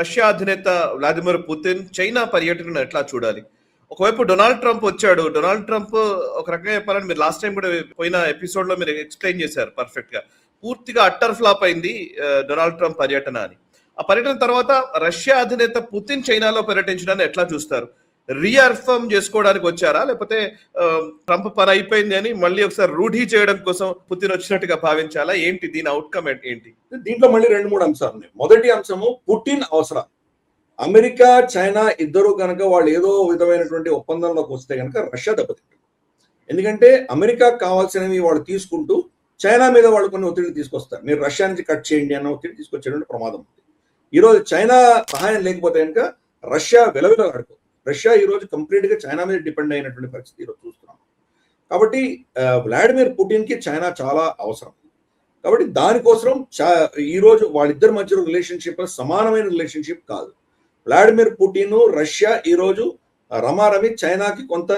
Russia అధినేత Vladimir Putin China పర్యటనను ఎట్లా చూడాలి? ఒకవైపు డొనాల్డ్ ట్రంప్ వచ్చాడు. డొనాల్డ్ ట్రంప్ ఒక రకంగా చెప్పాలంటే మీరు లాస్ట్ టైం కూడా పోయిన ఎపిసోడ్‌లో మీరు ఎక్స్‌ప్లెయిన్ చేశారు పర్ఫెక్ట్‌గా. పూర్తిగా అట్టర్ ఫ్లాప్ అయింది డొనాల్డ్ ట్రంప్ పర్యటన అని. ఆ పర్యటన తర్వాత రష్యా అధినేత పుతిన్ చైనాలో పర్యటించడాన్ని ఎట్లా చూస్తారు? రీఅఫర్మ్ చేసుకోవడానికి వచ్చారా? లేకపోతే ట్రంప్ పని అయిపోయింది అని మళ్ళీ ఒకసారి రూఢీ చేయడం కోసం పుతిన్ వచ్చినట్టుగా భావించాలా? ఏంటి దీని అవుట్‌కమ్ ఏంటి? దీంట్లో మళ్ళీ 2-3 అంశాలు ఉన్నాయి. మొదటి అంశము పుటిన్ అవసరం. అమెరికా, చైనా ఇద్దరు కనుక వాళ్ళు ఏదో విధమైనటువంటి ఒప్పందంలోకి వస్తే కనుక రష్యా దెబ్బతింటుంది. ఎందుకంటే అమెరికాకు కావాల్సినవి వాళ్ళు తీసుకుంటూ చైనా మీద వాళ్ళు కొన్ని ఒత్తిడి తీసుకొస్తారు. మీరు రష్యా నుంచి కట్ చేయండి అన్న ఒత్తిడి తీసుకొచ్చేటువంటి ప్రమాదం ఉంది. ఈరోజు చైనా సహాయం లేకపోతే కనుక రష్యా విలవిలలాడుతుంది. రష్యా ఈరోజు కంప్లీట్ గా చైనా మీద డిపెండ్ అయినటువంటి పరిస్థితి ఈరోజు చూస్తున్నాం. కాబట్టి వ్లాడిమిర్ పుటిన్ కి చైనా చాలా అవసరం. కాబట్టి దానికోసం ఈరోజు వాళ్ళిద్దరి మధ్య రిలేషన్షిప్ సమానమైన రిలేషన్షిప్ కాదు. వ్లాడిమిర్ పుటిన్ రష్యా ఈరోజు రమారమి చైనాకి కొంత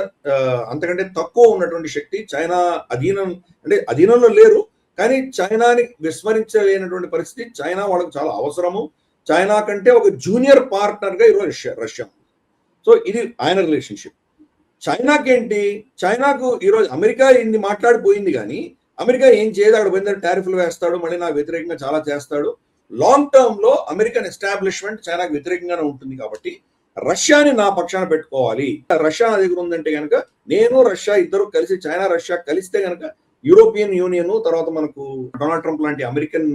అంతకంటే తక్కువ ఉన్నటువంటి శక్తి. చైనా అధీనంలో లేరు, కానీ చైనాని విస్మరించలేనటువంటి పరిస్థితి. చైనా వాళ్ళకు చాలా అవసరము. చైనా కంటే ఒక జూనియర్ పార్ట్నర్ గా ఈరోజు రష్యా. సో ఇది ఆయన రిలేషన్షిప్. చైనాకి ఏంటి? చైనాకు ఈరోజు అమెరికా ఇన్ని మాట్లాడిపోయింది, కానీ అమెరికా ఏం చేయదు. అక్కడ పోయిన టారిఫ్లు వేస్తాడు, మళ్ళీ నాకు వ్యతిరేకంగా చాలా చేస్తాడు. లాంగ్ టర్మ్ లో అమెరికన్ ఎస్టాబ్లిష్మెంట్ చైనాకు వ్యతిరేకంగానే ఉంటుంది. కాబట్టి రష్యాని నా పక్షాన పెట్టుకోవాలి. రష్యా నా దగ్గర ఉందంటే కనుక నేను రష్యా ఇద్దరు కలిసి, చైనా రష్యా కలిస్తే కనుక యూరోపియన్ యూనియన్ తర్వాత మనకు డొనాల్డ్ ట్రంప్ లాంటి అమెరికన్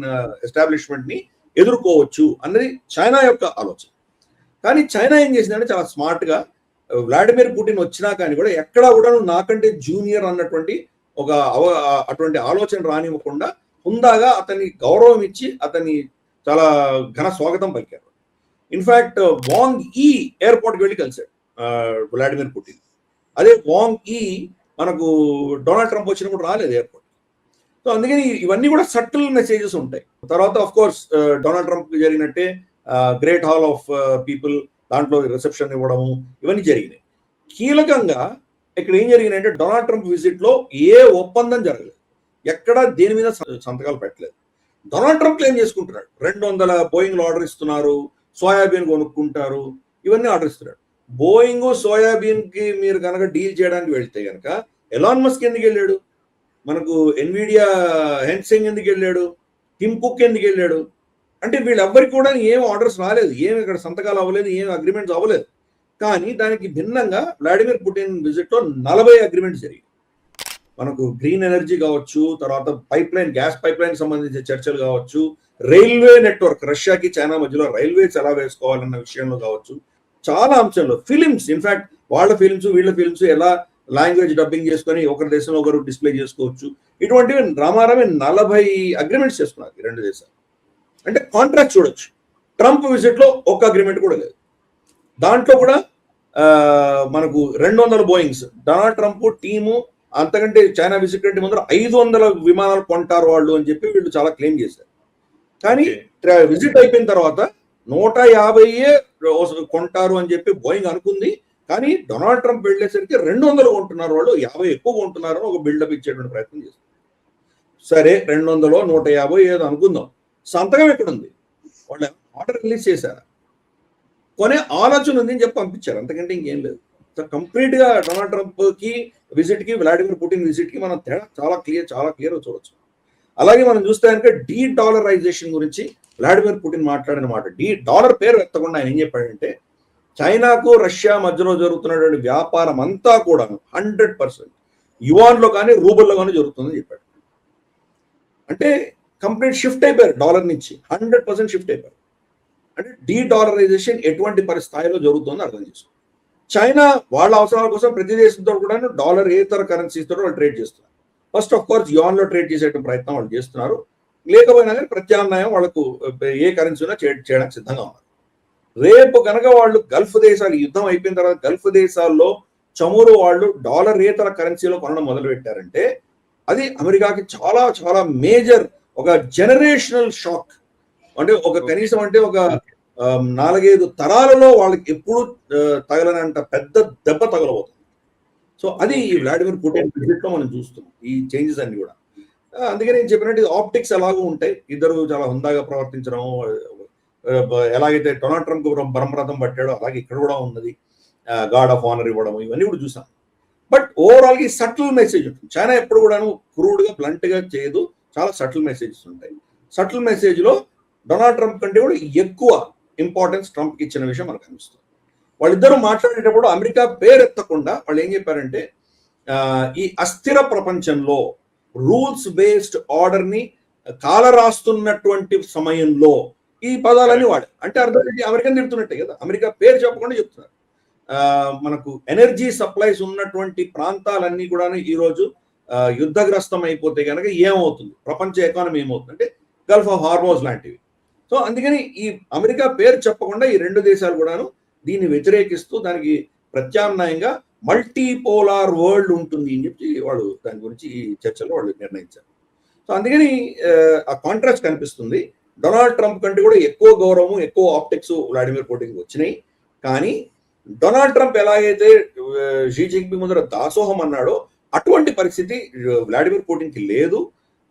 ఎస్టాబ్లిష్మెంట్ ని ఎదుర్కోవచ్చు అన్నది చైనా యొక్క ఆలోచన. కానీ చైనా ఏం చేసిందంటే చాలా స్మార్ట్ గా వ్లాడిమిర్ పుటిన్ వచ్చినా కానీ కూడా ఎక్కడా కూడా నాకంటే జూనియర్ అన్నటువంటి ఒక అటువంటి ఆలోచన రానివ్వకుండా హుందాగా అతన్ని గౌరవం ఇచ్చి అతన్ని చాలా ఘన స్వాగతం పలికారు. ఇన్ఫాక్ట్ వాంగ్ ఈ ఎయిర్పోర్ట్కి వెళ్ళి కలిశాడు వ్లాడిమిర్ పుటిన్. అదే వాంగ్ ఈ మనకు డొనాల్డ్ ట్రంప్ వచ్చినప్పుడు రాలేదు ఎయిర్పోర్ట్. సో అందుకని ఇవన్నీ కూడా సటిల్ మెసేజెస్ ఉంటాయి. తర్వాత ఆఫ్ కోర్స్ డొనాల్డ్ ట్రంప్ జరిగినట్టే గ్రేట్ హాల్ ఆఫ్ పీపుల్ దాంట్లో రిసెప్షన్ ఇవ్వడము ఇవన్నీ జరిగినాయి. కీలకంగా ఇక్కడ ఏం జరిగిందంటే డొనాల్డ్ ట్రంప్ విజిట్ లో ఏ ఒప్పందం జరగలేదు, ఎక్కడా దేని మీద సంతకాలు పెట్టలేదు. డొనాల్డ్ ట్రంప్ ఏం చేసుకుంటున్నాడు? 200 బోయింగ్లు ఆర్డర్ ఇస్తున్నారు, సోయాబీన్ కొనుక్కుంటారు, ఇవన్నీ ఆర్డర్ ఇస్తున్నాడు. బోయింగ్ సోయాబీన్ కి మీరు కనుక డీల్ చేయడానికి వెళ్తే కనుక ఎలాన్ మస్క్ ఎందుకు వెళ్ళాడు? మనకు ఎన్విడియా హెన్సింగ్ ఎందుకు వెళ్ళాడు? టిమ్ కుక్ ఎందుకు వెళ్ళాడు? అంటే వీళ్ళెవ్వరికి కూడా ఏం ఆర్డర్స్ రాలేదు, ఏమి ఇక్కడ సంతకాలు అవ్వలేదు, ఏం అగ్రిమెంట్స్ అవ్వలేదు. కానీ దానికి భిన్నంగా వ్లాడిమిర్ పుటిన్ విజిట్ లో 40 అగ్రిమెంట్స్ జరిగాయి. మనకు గ్రీన్ ఎనర్జీ కావచ్చు, తర్వాత pipe line, gas pipe line సంబంధించిన చర్చలు కావచ్చు, రైల్వే నెట్వర్క్, రష్యాకి చైనా మధ్యలో రైల్వేస్ ఎలా వేసుకోవాలన్న విషయంలో కావచ్చు, చాలా అంశంలో ఫిలిమ్స్, ఇన్ఫాక్ట్ వాళ్ళ ఫిలిమ్స్ వీళ్ళ ఫిలిమ్స్ ఎలా లాంగ్వేజ్ డబ్బింగ్ చేసుకొని ఒకరి దేశంలో ఒకరు డిస్ప్లే చేసుకోవచ్చు, ఇటువంటివి రామారామే 40 అగ్రిమెంట్స్ చేసుకున్నారు ఈ రెండు దేశాలు. అంటే కాంట్రాక్ట్ చూడొచ్చు. ట్రంప్ విజిట్ లో ఒక్క అగ్రిమెంట్ కూడా లేదు. దాంట్లో కూడా మనకు 200 బోయింగ్స్ డొనాల్డ్ ట్రంప్ టీము, అంతకంటే చైనా విజిట్ కంటే ముందర 500 విమానాలు కొంటారు వాళ్ళు అని చెప్పి వీళ్ళు చాలా క్లెయిమ్ చేశారు. కానీ విజిట్ అయిపోయిన తర్వాత 150 కొంటారు అని చెప్పి బోయింగ్ అనుకుంది. కానీ డొనాల్డ్ ట్రంప్ వెళ్ళేసరికి 200 కొంటున్నారు, వాళ్ళు 50 ఎక్కువ కొంటున్నారు అని ఒక బిల్డప్ ఇచ్చేటువంటి ప్రయత్నం చేస్తారు. సరే 200 150 ఏదో అనుకుందాం, సంతకం ఎక్కడుంది? వాళ్ళు ఆర్డర్ రిలీజ్ చేశారు, కొనే ఆలోచన ఉంది అని చెప్పి పంపించారు, అంతకంటే ఇంకేం లేదు. కంప్లీట్ గా డొనాల్డ్ ట్రంప్ కి విజిట్ కి వ్లాడిమిర్ పుటిన్ విజిట్ కి మనం తేడా చాలా క్లియర్ చూడొచ్చు. అలాగే మనం చూస్తే కనుక డీ డాలరైజేషన్ గురించి వ్లాడిమిర్ పుటిన్ మాట్లాడిన మాట, డాలర్ పేరు ఎత్తకుండా ఆయన ఏం చెప్పాడంటే చైనాకు రష్యా మధ్యలో జరుగుతున్నటువంటి వ్యాపారం అంతా కూడా 100% యువాన్ లో కానీ రూబుల్లో కానీ జరుగుతుందని చెప్పాడు. అంటే కంప్లీట్ షిఫ్ట్ అయిపోయారు డాలర్ నుంచి, 100% షిఫ్ట్ అయిపోయారు. అంటే డీ డాలరైజేషన్ ఎటువంటి స్థాయిలో జరుగుతుందో అర్థం చేసుకోండి. చైనా వాళ్ళ అవసరాల కోసం ప్రతి దేశంతో కూడా డాలర్ ఏతర కరెన్సీతో వాళ్ళు ట్రేడ్ చేస్తున్నారు. ఫస్ట్ ఆఫ్ కోర్స్ యువాన్ లో ట్రేడ్ చేసే ప్రయత్నం వాళ్ళు చేస్తున్నారు. లేకపోయినా కానీ ప్రత్యామ్నాయం వాళ్ళకు ఏ కరెన్సీలో చేయడానికి సిద్ధంగా ఉన్నారు. రేపు కనుక వాళ్ళు గల్ఫ్ దేశాలు యుద్ధం అయిపోయిన తర్వాత గల్ఫ్ దేశాల్లో చమురు వాళ్ళు డాలర్ ఏతర కరెన్సీలో కొనడం మొదలు పెట్టారంటే అది అమెరికాకి చాలా చాలా మేజర్ ఒక జనరేషనల్ షాక్. అంటే ఒక కనీసం అంటే ఒక 4-5 తరాలలో వాళ్ళకి ఎప్పుడు తగలనంత పెద్ద దెబ్బ తగలబోతుంది. సో అది ఈ వ్లాడిమిర్ పుటిన్ విజిట్ లో మనం చూస్తున్నాం ఈ చేంజెస్ అన్ని కూడా. అందుకే నేను చెప్పినట్టు ఆప్టిక్స్ ఎలాగూ ఉంటాయి, ఇద్దరు చాలా హుందాగా ప్రవర్తించడం, ఎలాగైతే డొనాల్డ్ ట్రంప్ బ్రహ్మరథం పట్టాడో అలాగే ఇక్కడ కూడా ఉన్నది, గార్డ్ ఆఫ్ ఆనర్ ఇవ్వడం, ఇవన్నీ కూడా చూసాం. బట్ ఓవరాల్ గా సటిల్ మెసేజ్ ఉంటుంది. చైనా ఎప్పుడు కూడాను క్రూడ్ గా బ్లంట్ గా చేయదు, చాలా సటిల్ మెసేజెస్ ఉంటాయి. సటిల్ మెసేజ్ లో డొనాల్డ్ ట్రంప్ కంటే కూడా ఎక్కువ ఇంపార్టెన్స్ ట్రంప్ కి ఇచ్చిన విషయం మనకు అనిపిస్తుంది. వాళ్ళిద్దరూ మాట్లాడేటప్పుడు అమెరికా పేరెత్తకుండా వాళ్ళు ఏం చెప్పారంటే, ఈ అస్థిర ప్రపంచంలో రూల్స్ బేస్డ్ ఆర్డర్ ని కాలరాస్తున్నటువంటి సమయంలో ఈ పదాలన్నీ వాడారు. అంటే అర్థం ఏంటి, అమెరికన్ తిడుతున్నట్టే కదా, అమెరికా పేరు చెప్పకుండా చెప్తున్నారు. మనకు ఎనర్జీ సప్లైస్ ఉన్నటువంటి ప్రాంతాలన్నీ కూడా ఈరోజు యుద్ధగ్రస్తం అయిపోతే కనుక ఏమవుతుంది, ప్రపంచ ఎకానమీ ఏమవుతుంది అంటే గల్ఫ్ ఆఫ్ హార్మోజ్ లాంటివి. సో అందుకని ఈ అమెరికా పేరు చెప్పకుండా ఈ రెండు దేశాలు కూడాను దీన్ని వ్యతిరేకిస్తూ దానికి ప్రత్యామ్నాయంగా మల్టీపోలార్ వరల్డ్ ఉంటుంది అని చెప్పి వాళ్ళు దాని గురించి ఈ చర్చలో వాళ్ళు నిర్ణయించారు. సో అందుకని ఆ కాంట్రాస్ట్ కనిపిస్తుంది. డొనాల్డ్ ట్రంప్ కంటే కూడా ఎక్కువ గౌరవం, ఎక్కువ ఆప్టిక్స్ వ్లాడిమిర్ పుటిన్ వచ్చినాయి. కానీ డొనాల్డ్ ట్రంప్ ఎలాగైతే షీ జిన్పింగ్ ముందర దాసోహం అన్నాడో అటువంటి పరిస్థితి వ్లాడిమిర్ పుటిన్ కి లేదు.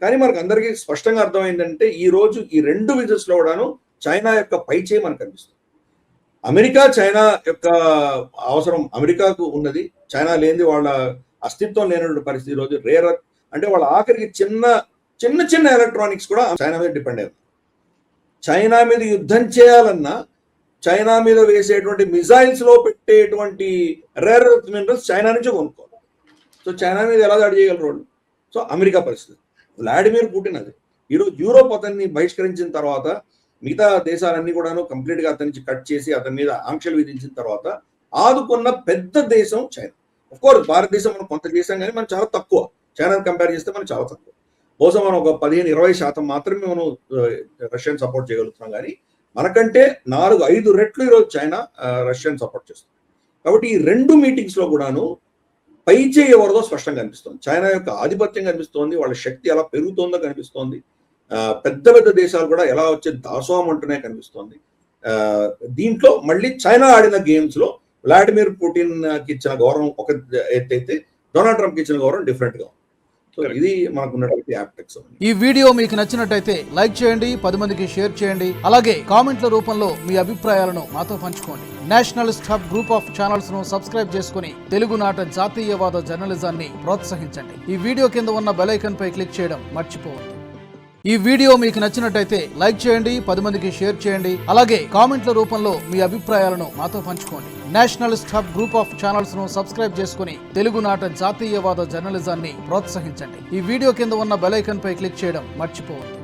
కానీ మనకు అందరికీ స్పష్టంగా అర్థమైందంటే ఈ రోజు ఈ రెండు విజిట్స్ లో కూడాను చైనా యొక్క పైచేయి మనకు కనిపిస్తుంది. అమెరికా చైనా యొక్క అవసరం అమెరికాకు ఉన్నది, చైనా లేనిది వాళ్ళ అస్తిత్వం లేనటువంటి పరిస్థితి. ఈ రోజు రేర్ అంటే వాళ్ళ ఆఖరికి చిన్న చిన్న చిన్న ఎలక్ట్రానిక్స్ కూడా చైనా మీద డిపెండ్ అయ్యారు. చైనా మీద యుద్ధం చేయాలన్నా చైనా మీద వేసేటువంటి మిజైల్స్ లో పెట్టేటువంటి రేర్ ఎర్త్ మినరల్స్ చైనా నుంచి కొనుక్కోవాలి. సో చైనా మీద ఎలా దాడి చేయగలరు వాళ్ళు? సో అమెరికా పరిస్థితి. వ్లాడిమిర్ పుటిన్ అది ఈరోజు యూరోప్ అతన్ని బహిష్కరించిన తర్వాత మిగతా దేశాలన్నీ కూడాను కంప్లీట్ గా అతని నుంచి కట్ చేసి అతని మీద ఆంక్షలు విధించిన తర్వాత ఆదుకున్న పెద్ద దేశం చైనా. ఆఫ్ కోర్స్ భారతదేశం మనం కొంత చేసాం కానీ మనం చాలా తక్కువ, చైనాని కంపేర్ చేస్తే మనం చాలా తక్కువ. బహుశా మనం ఒక 15-20% మాత్రమే మనం రష్యన్ సపోర్ట్ చేయగలుగుతున్నాం. కానీ మనకంటే 4-5 రెట్లు ఈరోజు చైనా రష్యన్ సపోర్ట్ చేస్తుంది. కాబట్టి ఈ రెండు మీటింగ్స్ లో కూడాను పైచేయి ఎవరిదో స్పష్టంగా కనిపిస్తుంది. చైనా యొక్క ఆధిపత్యం కనిపిస్తోంది, వాళ్ళ శక్తి ఎలా పెరుగుతోందో కనిపిస్తోంది. పెద్ద పెద్ద దేశాలు కూడా ఎలా వచ్చే దాసోహం అంటూనే కనిపిస్తోంది. దీంట్లో మళ్ళీ చైనా ఆడిన గేమ్స్ లో వ్లాడిమిర్ పుటిన్ కి ఇచ్చిన గౌరవం ఒక ఎత్తైతే డొనాల్డ్ ట్రంప్ కి ఇచ్చిన గౌరవం డిఫరెంట్ గా. ఇది మనకున్నటువంటి యాప్టెక్స్. ఈ వీడియో మీకు నచ్చినట్టయితే లైక్ చేయండి, 10 మందికి షేర్ చేయండి. అలాగే కామెంట్ల రూపంలో మీ అభిప్రాయాలను మాతో పంచుకోండి. Nationalist hub group of channels ను సబ్స్క్రైబ్ చేసుకుని తెలుగునాట జాతీయవాద జర్నలిజాన్ని ప్రోత్సహించండి. ఈ వీడియో కింద ఉన్న బెల్ ఐకాన్ పై క్లిక్ చేయడం మర్చిపోవద్దు. ఈ వీడియో మీకు నచ్చినట్టయితే లైక్ చేయండి, 10 మందికి షేర్ చేయండి. అలాగే కామెంట్ల రూపంలో మీ అభిప్రాయాలను మాతో పంచుకోండి. Nationalist hub group of channels ను సబ్స్క్రైబ్ చేసుకుని తెలుగునాట జాతీయవాద జర్నలిజాన్ని ప్రోత్సహించండి. ఈ వీడియో కింద ఉన్న బెల్ ఐకాన్ పై క్లిక్ చేయడం మర్చిపోవద్దు.